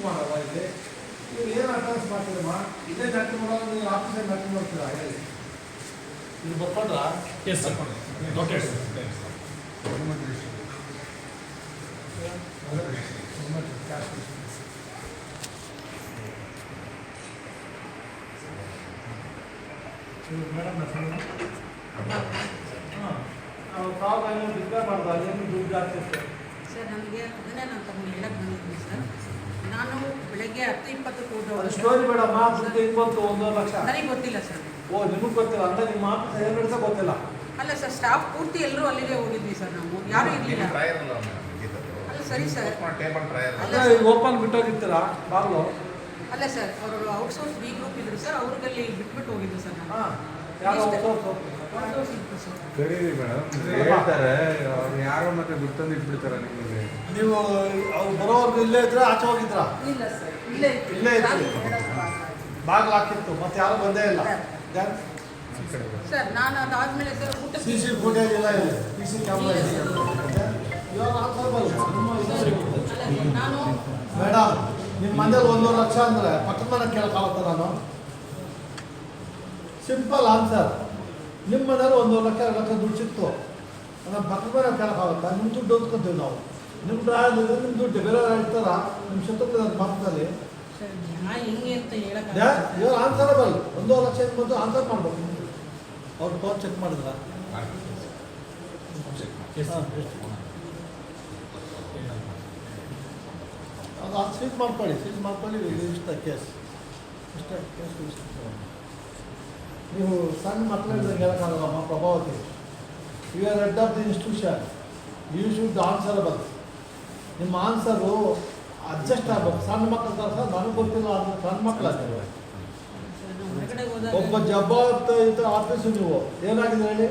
ಮಾಡಲ್ಲ ಇಲ್ಲಿ ನೀವು ಏನು ಅಟೆಂಡ್ಸ್ ಮಾಡ್ತೀರಮ್ಮ ಇದೇ ಜಾತಿ ಮಾಡೋದು ನೀವು ಆಫೀಸಲ್ಲಿ ಜಾತಿ ಮಾಡ್ತೀರಾ ಹೇಳಿ ಇದು ಬರ್ಕೊಂಡ್ರಾ yes sir okay madam problem discuss ಮಾಡ್ದ ಏನು ದುಡ್ಡು ಜಾಸ್ತಿ ಇತ್ತು ಸರ್ ನನಗೆ ಅದನ್ನೇ ನಾನು ತಗೊಂಡು ಹೇಳಕ್ಕೆ ಬಂದಿದ್ದೀನಿ ಸರ್. ನಾನು ಬೆಳಗ್ಗೆ 10:20 ಹೋದವರು ಸ್ಟೋರಿ ಬೇಡಮ್ಮ ದುಡ್ಡು ಹೆಂಗೆ ಬಂತು 1 ಲಕ್ಷ ನನಗೆ ಗೊತ್ತಿಲ್ಲ ಸರ್. ಓ ನಿಮಗೆ ಗೊತ್ತಿಲ್ಲ ಅಂತ ನಿಮ್ಮ ಆಫೀಸ್ ಏನು ನಡೆಸೋ ಗೊತ್ತಿಲ್ಲ ಅಲ್ಲ ಸರ್, ಸ್ಟಾಫ್ ಪೂರ್ತಿ ಎಲ್ಲರೂ ಅಲ್ಲಿಗೆ ಹೋಗಿದ್ವಿ ಸರ್. ನಾವು ಯಾರೂ ಇರಲಿಲ್ಲ. ಅಲ್ಲ ಸರಿ ಸರ್, ಅಲ್ಲ ಓಪನ್ ಬಿಟ್ಟೋಗಿರ್ತೀರಾ ಬಾಗ್ಲು ಅಲ್ಲ ಸರ್, ಅವರು ಔಟ್ಸೋರ್ಸ್ ಬಿ ಗ್ರೂಪ್ ಇದ್ರು ಸರ್, ಅವ್ರಿಗಲ್ಲಿ ಬಿಟ್ಬಿಟ್ಟು ಹೋಗಿದ್ದು ಸರ್ ನಾನು. ಹಾಂ ಯಾರು ಔಟ್ಸೋರ್ಸ್ ಇತ್ತು ಸರ್. ಕರೀರಿ ಮೇಡಮ್ ಹೇಳ್ತಾರೆ ಅವ್ರು ಯಾರೋ ಮತ್ತೆ ಬಿಡ್ತಂದು ಇಟ್ಬಿಡ್ತಾರೆ ನಿಮಗೆ. ನೀವು ಅವ್ರು ಬರೋರ್ಗು ಇಲ್ಲೇ ಇದ್ರೆ ಆಚೆ ಹೋಗಿದ್ರಾ? ಇಲ್ಲ ಸರ್, ಇಲ್ಲೇ ಇತ್ತು. ಇಲ್ಲೇ ಇತ್ತು. ಬಾಗ್ಲು ಹಾಕಿತ್ತು ಮತ್ತೆ ಯಾರು ಬಂದೇ ಇಲ್ಲ. ಸರ್ ನಾನು ಅದಾದ್ಮೇಲೆ ಸರ್ ಊಟ CC ಫುಟೇಜ್ ಇಲ್ಲ ಇಲ್ಲಿ PC ಕ್ಯಾಮ್ರಾ ಇದೆ. ನಾನು ಮೇಡಮ್ ನಿಮ್ಮ ಮನೇಲಿ 1 ಲಕ್ಷ ಅಂದರೆ ಪಕ್ಕದ ಮನೆ ಕೇಳಕ್ಕಾಗುತ್ತಾ ನಾನು? Simple answer. ನಿಮ್ಮ ಮನೇಲಿ 1 ಲಕ್ಷ 2 ಲಕ್ಷ ದುಡ್ಡು ಸಿಕ್ತು ನಮ್ಮ ಪಕ್ಕದ ಮನೆ ಕೇಳಕ್ಕಾಗುತ್ತಾ? ನಿಮ್ಮ ದುಡ್ಡು ಓದ್ಕೊತೀವಿ ನಾವು. ನಿಮ್ಮ ಡ್ರಾಯಲ್ಲಿದೆ ನಿಮ್ಮ ದುಡ್ಡು ಬೇರೆ ಹೇಳ್ತಾರ ನಿಮ್ಮ ಶತ್ರುಗಳ ಮಾತಲ್ಲಿ ಸರ್ ಜನ ಹೆಂಗೆ ಅಂತ ಹೇಳಕ್ಕೆ ಇವ್ರು ಆನ್ಸರಬಲ್. 1 ಲಕ್ಷ ಬಂದು ಆನ್ಸರ್ ಮಾಡ್ಬೇಕು. ಅವ್ರು ಫೋನ್ ಚೆಕ್ ಮಾಡಿದ್ರ ಅದು ಸೀಟ್ ಮಾಡ್ಕೊಳ್ಳಿ ಇಷ್ಟ ಕೇಸ್ ನೀವು ಸಣ್ಣ ಮಕ್ಕಳಿಂದ ಹೇಳೋಕ್ಕಾಗಲ್ಲಮ್ಮ Prabhavati. You are head of the institution, you should answerable. ನಿಮ್ಮ ಆನ್ಸರು ಅಡ್ಜಸ್ಟ್ ಆಗ್ಬೇಕು. ಸಣ್ಣ ಮಕ್ಕಳು ಸರ್ ನನಗೆ ಗೊತ್ತಿಲ್ಲ ಅಂದರೆ ಸಣ್ಣ ಮಕ್ಕಳು ಆಗ್ತದೆ. ಒಬ್ಬ ಜವಾಬ್ದಾರಿಯುತ ಆಫೀಸು ನೀವು ಏನಾಗಿದೆ ಹೇಳಿ,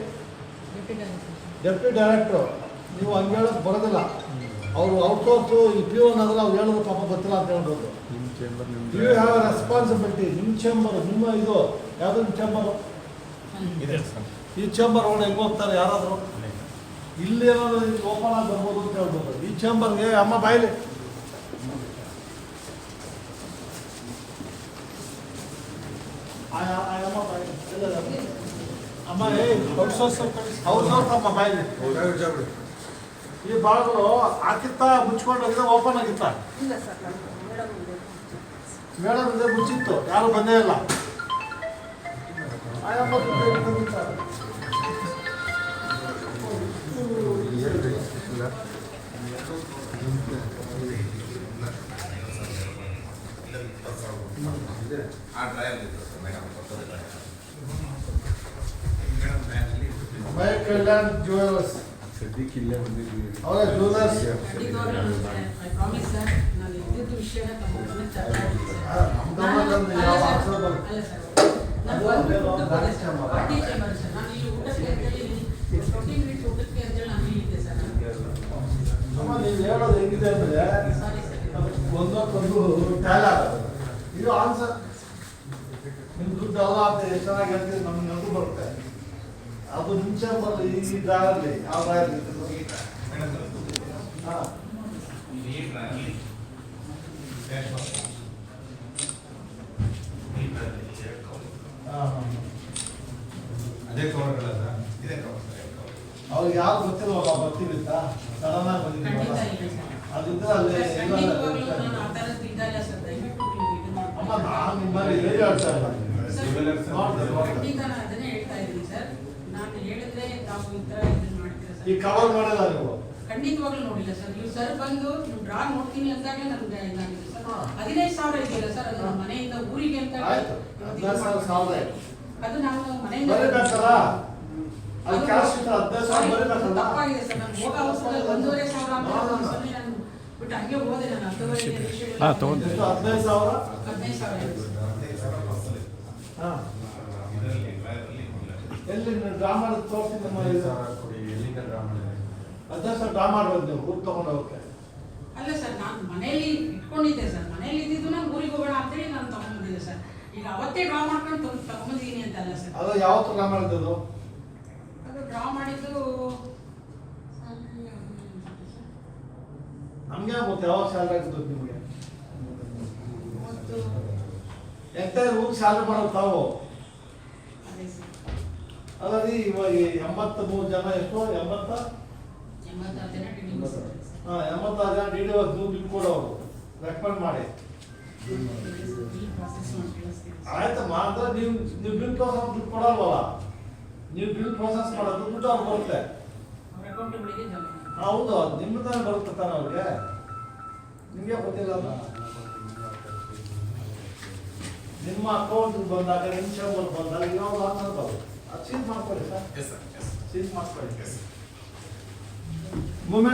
ಡೆಪ್ಟಿ ಡೈರೆಕ್ಟ್ರು. ನೀವು ಹಂಗೆ ಹೇಳೋಕ್ಕೆ ಬರೋದಿಲ್ಲ. ಅವರು ಔಟ್ಸೋರ್ಸು ಈ PO ಅನ್ನೋದ್ರಲ್ಲಿ ಅವ್ರು ಹೇಳೋದು ಪಾಪ ಗೊತ್ತಿಲ್ಲ ಅಂತ ಹೇಳ್ಬೋದು. You have a responsibility. ನಿಮ್ಮ ಚೇಂಬರು ನಿಮ್ಮ ಇದು ಯಾವುದು ನಿಮ್ಮ ಚೇಂಬರು? ಈ ಚೇಂಬರ್ ಒಳಗೆ ಹೆಂಗೆ ಹೋಗ್ತಾರೆ ಯಾರಾದರೂ? ಇಲ್ಲಿ ಏನಾದರೂ ಓಪನ್ ಆಗಿ ಬರ್ಬೋದು ಅಂತ ಹೇಳ್ಬೋದು. ಈ ಚೇಂಬರ್ಗೆ ಅಮ್ಮ ಬಾಯ್ಲಿ ಅಮ್ಮ ಔಟ್ಸೋರ್ಸ್ ಅಮ್ಮ ಬಾಯ್ಲಿ. ಈ ಬಾಗಿಲು ಹಾಕಿತ್ತಾ ಮುಚ್ಕೊಂಡೋಗಿದೆ ಓಪನ್ ಆಗಿತ್ತಾ? ಇಲ್ಲ ಸರ್, ಮೇಡಮ್ ಇದೆ ಮುಚ್ಚಿತ್ತು, ಯಾರು ಬಂದೇ ಇಲ್ಲ. ಮೈ ಕಲ್ಯಾಣ್ ಜ್ಯುವೆಲರ್ಸ್ ಸದ್ಯಕ್ಕೆ ಇಲ್ಲೇ ಬಂದಿದ್ವಿ. ಅವರ ಜ್ಯುವೆಲರ್ಸ್ ಐ ಪ್ರಾಮಿಸ್ ಸರ್, ನಾನು ಇದ್ದಿದ್ದು ವಿಷಯನ ತಮ್ಮ ಗಮನಕ್ಕೆ ತರ್ತೀನಿ ಸರ್. ನಾನು ಬಂದು ಪಾರ್ಟಿ ಚೇಂಬರ್ ಸರ್. ನಾನು ಇಲ್ಲಿ ಊಟಕ್ಕೆ ಅಂತೇಳಿ 14 ಮಿನಿಟ್ಸ್ ಊಟಕ್ಕೆ ಅಂತೇಳಿ ನಾನು ಇಲ್ಲಿದ್ದೆ ಸರ್. ನೀವು ಹೇಳೋದು ಹೆಂಗಿದೆ ಅಂದರೆ ಸಾರಿ ಸರ್, ಒಂದೊಂದು ಡೈಲಾಗ್ ಇದು ಆನ್ಸರ್. ನಿಮ್ಮ ದುಡ್ಡು ಅಲ್ಲ ಅಂತ ಎಷ್ಟು ಚೆನ್ನಾಗಿ ಹೇಳ್ತೀವಿ, ನಮ್ಗೆ ನಗು ಬರುತ್ತೆ. ಅದು ಮುಂಚೆ ಬರಲಿ ಈ ಡ್ರಾಯಲ್ಲಿ ಯಾವ ಡ್ರಾಯಲ್ಲಿ ಹಾಂ ಅದೇ ಕವರ್ಗಳ ಇದೇ ಅವ್ರಿಗೆ ಯಾರು ಗೊತ್ತಿಲ್ವಲ್ಲ ಬರ್ತೀವಿ ಅಂತ ಸಡನ್ ಆಗಿ ಬಂದಿದ್ದೀವಿ. ಖಂಡಿತ ಇಲ್ಲ ಸರ್. ಅದಿದ್ರೆ ಅಲ್ಲೇ ಖಂಡಿತವಾಗ್ಲೂ ನಾನು ಆ ಥರದ್ದು ಇದ್ದಲ್ಲ ಸರ್. ದಯವಿಟ್ಟು ನೀವು ಇದು ಅಮ್ಮ ಮಾಡಿ. ನಾನು ನಿಮ್ಮಲ್ಲಿ ಹೇಳಿ ಹೇಳ್ತಾ ಇಲ್ಲ. ಖಂಡಿತ ನಾನು ಅದನ್ನೇ ಹೇಳ್ತಾ ಇದ್ದೀನಿ ಸರ್. ನಾನು ಹೇಳಿದ್ರೆ ತಾವು ಈ ಥರ ಇದನ್ನು ಮಾಡ್ತೀರಾ ಸರ್? ಈ ಕವರ್ ಮಾಡಿಲ್ಲ ನೀವು? ಖಂಡಿತವಾಗ್ಲೂ ನೋಡಿಲ್ಲ ಸರ್. ನೀವು ಸರ್ ಬಂದು ನೀವು ಡ್ರಾ ನೋಡ್ತೀನಿ ಅಂದಾಗಲೇ ನನಗೆ ಇದಾಗಿದೆ ಸರ್. 15,000 ಇದೆಯಲ್ಲ ಸರ್, ಅದು ನಮ್ಮ ಮನೆಯಿಂದ ಊರಿಗೆ ಅಂತ ಆಯ್ತು, 15,000 ಆಯ್ತು. ಅದು ನಾನು ಮನೆಯಿಂದ ಬರೀಬೇಕಲ್ಲ, ಅದು ಕ್ಯಾಶ್ ಇತ್ತು 15,000 ಬರೀಬೇಕಲ್ಲ. ತಪ್ಪಾಗಿದೆ ಸರ್. ನಾನು ಹೋಗೋ ಅವಸರದಲ್ಲಿ 1,500 ಅಂತ ಒಂದ್ಸಲ ನಾನು ಬಿಟ್ಟು ಹಂಗೆ ಹೋದೆ. ನಾನು 10:30 ಎಷ್ಟು 15,000? 15,000 ಹಾಂ ಎಲ್ಲಿ ಡ್ರಾ ಮಾಡೋದು ತೋರಿಸಿದ್ದಮ್ಮ? ಎಲ್ಲಿಂದ ಡ್ರಾ ಮಾಡಿದ್ರೆ 15,000 ಡ್ರಾ ಮಾಡ್ಬೋದು ನೀವು ಊರು ತೊಗೊಂಡು ಹೋಗಕ್ಕೆ. ಅಲ್ಲ ಸರ್, ನಾನು ಮನೆಯಲ್ಲಿ ಇಟ್ಕೊಂಡಿದ್ದೆ ಸರ್. ಮನೆಯಲ್ಲಿ ಇದ್ದಿದ್ದು ನಾನು ಊರಿಗೆ ಹೋಗೋಣ ಅಂತೇಳಿ ನಾನು ತಗೊಂಡ್ಬಂದಿದ್ದೆ ಸರ್. ಈಗ ಅವತ್ತೇ ಡ್ರಾ ಮಾಡ್ಕೊಂಡು ತಗೊಂಬಂದಿದ್ದೀನಿ ಅಂತ ಅಲ್ಲ ಸರ್. ಅದು ಯಾವತ್ತು ಡ್ರಾ ಮಾಡಿದ್ದು? ಅದು ಡ್ರಾ ಮಾಡಿದ್ದು ನಮಗೆ ಗೊತ್ತು ಯಾವಾಗ ಸ್ಯಾಲ್ರಿ ಆಗ್ತದೆ ನಿಮಗೆ. ಎಂಟೈರ್ ಊರಿಗೆ ಸ್ಯಾಲ್ರಿ ಮಾಡೋದು ತಾವು ಅದೇ ಸರ್ ಅಲ್ಲದೆ ಇವಾಗ 83 ಜನ ಎಷ್ಟು 86 ಜನ ಡಿ ಡಿ ಸರ್ 86 ಜನ ಡಿ ಡಿ ನೀವು ಬಿಲ್ ಕೊಡೋರು ರೆಕಮೆಂಡ್ ಮಾಡಿ ಬಿಲ್ ಪ್ರಾಸೆಸ್ ಮಾಡಿ ಕಳಿಸ್ತೀವಿ ಆಯ್ತಮ್ಮ ಅಂದ್ರೆ ನೀವು ಬಿಲ್ ಪ್ರೋಸೆಸ್ ದುಡ್ಡು ಕೊಡಲ್ವಲ್ಲ ನೀವು ಬಿಲ್ ಪ್ರೋಸೆಸ್ ಮಾಡೋದು ದುಡ್ಡು ಅವ್ರು ಬರುತ್ತೆ ಅವ್ರ ಅಕೌಂಟ್ಗಳಿಗೆ ಜಮಾ ಹೌದು ಅದು ನಿಮ್ಮ ತಾನೇ ಬರುತ್ತೆ ತಾನೆ ಅವ್ರಿಗೆ ನಿಮಗೆ ಗೊತ್ತಿಲ್ಲ ಅದು ನಿಮ್ಮ ಅಕೌಂಟ್ ಬಂದಾಗ ನಿಮ್ಮ ಶಂಬರ್ ಬಂದಾಗ ಯಾವಾಗ ಆಗ್ತದೆ ಅದು ಸೀಲ್ ಮಾಡ್ಕೊಳ್ಳಿ sir Yes, sir. Yes. Seal ಮಾಡ್ಕೊಳ್ಳಿ Yes. ಮೂಮೆಂಟ್